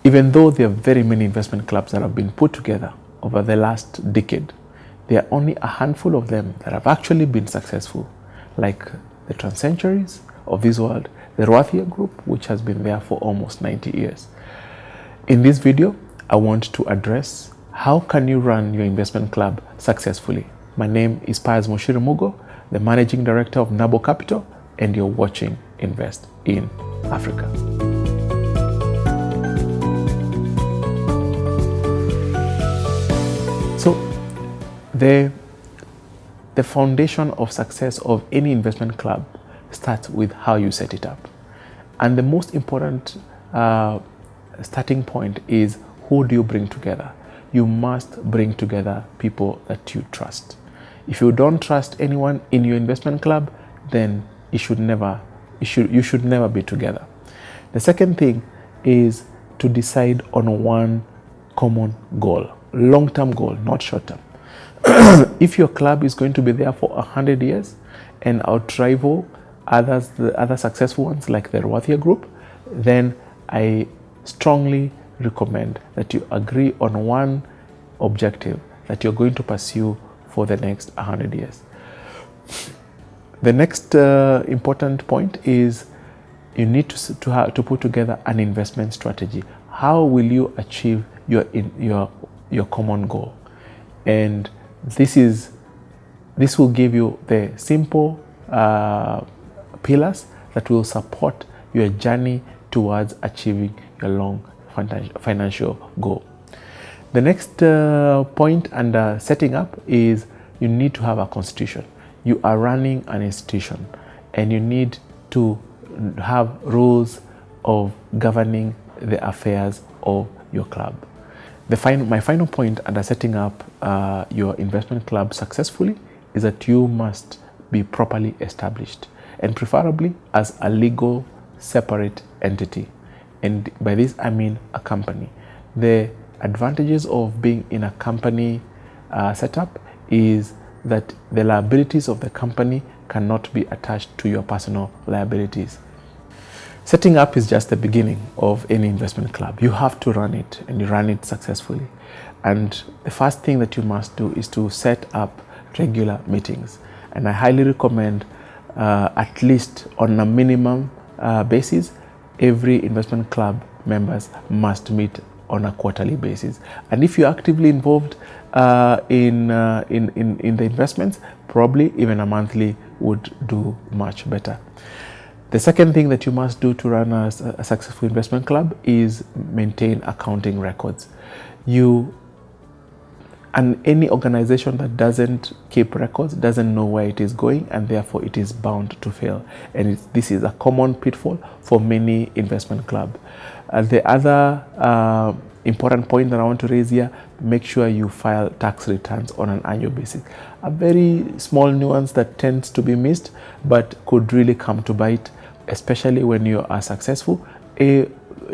Even though there are very many investment clubs that have been put together over the last decade, there are only a handful of them that have actually been successful, like the Transcenturies of this world, the Rathia Group, which has been there for almost 90 years. In this video, I want to address how can you run your investment club successfully. My name is Pius Muchiri Mugo, the Managing Director of Nabo Capital, and you're watching Invest in Africa. So the foundation of success of any investment club starts with how you set it up. And the most important starting point is, who do you bring together? You must bring together people that you trust. If you don't trust anyone in your investment club, then you should never be together. The second thing is to decide on one common goal, long-term goal, not short-term. If your club is going to be there for 100 years and outrival the other successful ones like the Rathia Group, then I strongly recommend that you agree on one objective that you're going to pursue for the next 100 years. The next important point is you need to put together an investment strategy. How will you achieve your common goal? And this will give you the simple pillars that will support your journey towards achieving your long financial goal. The next point under setting up is you need to have a constitution. You are running an institution and you need to have rules of governing the affairs of your club. My final point under setting up your investment club successfully is that you must be properly established, and preferably as a legal separate entity. And by this I mean a company. The advantages of being in a company setup is that the liabilities of the company cannot be attached to your personal liabilities. Setting up is just the beginning of any investment club. You have to run it, and you run it successfully. And the first thing that you must do is to set up regular meetings. And I highly recommend at least on a minimum basis, every investment club members must meet on a quarterly basis. And if you're actively involved in the investments, probably even a monthly would do much better. The second thing that you must do to run a successful investment club is maintain accounting records. And any organization that doesn't keep records doesn't know where it is going, and therefore it is bound to fail. And this is a common pitfall for many investment clubs. The other important point that I want to raise here: make sure you file tax returns on an annual basis. A very small nuance that tends to be missed, but could really come to bite, especially when you are successful.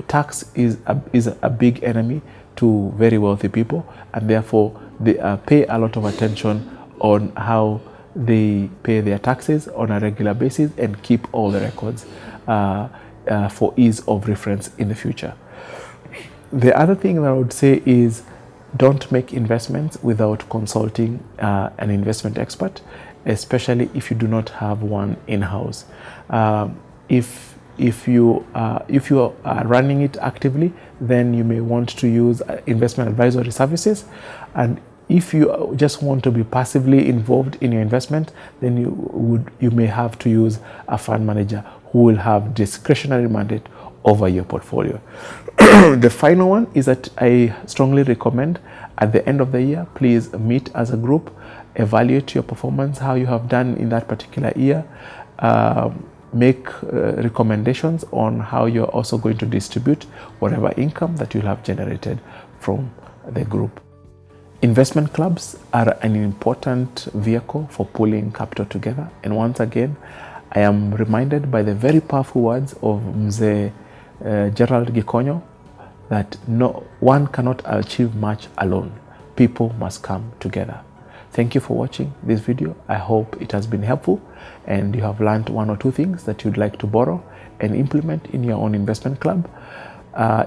Tax is a big enemy to very wealthy people, and therefore they pay a lot of attention on how they pay their taxes on a regular basis and keep all the records for ease of reference in the future. The other thing that I would say is, don't make investments without consulting an investment expert, especially if you do not have one in-house. If you are running it actively, then you may want to use investment advisory services. And if you just want to be passively involved in your investment, then you may have to use a fund manager who will have discretionary mandate over your portfolio. The final one is that I strongly recommend at the end of the year, please meet as a group, evaluate your performance, how you have done in that particular year, make recommendations on how you're also going to distribute whatever income that you'll have generated from the group. Investment clubs are an important vehicle for pulling capital together. And once again, I am reminded by the very powerful words of Mzee Gerald Gikonyo that one cannot achieve much alone. People must come together. Thank you for watching this video. I hope it has been helpful and you have learned one or two things that you'd like to borrow and implement in your own investment club.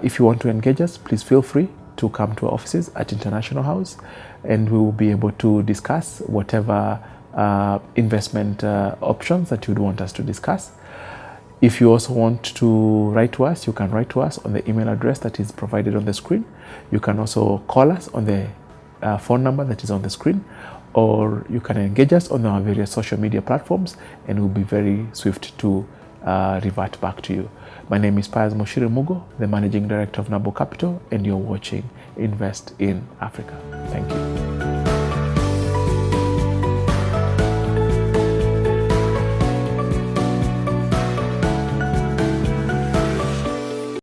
If you want to engage us, please feel free to come to our offices at International House, and we will be able to discuss whatever investment options that you would want us to discuss. If you also want to write to us, you can write to us on the email address that is provided on the screen. You can also call us on the phone number that is on the screen, or you can engage us on our various social media platforms, and we'll be very swift to revert back to you. My name is Pius Muchiri Mugo, the Managing Director of Nabo Capital, and you're watching Invest in Africa. Thank you.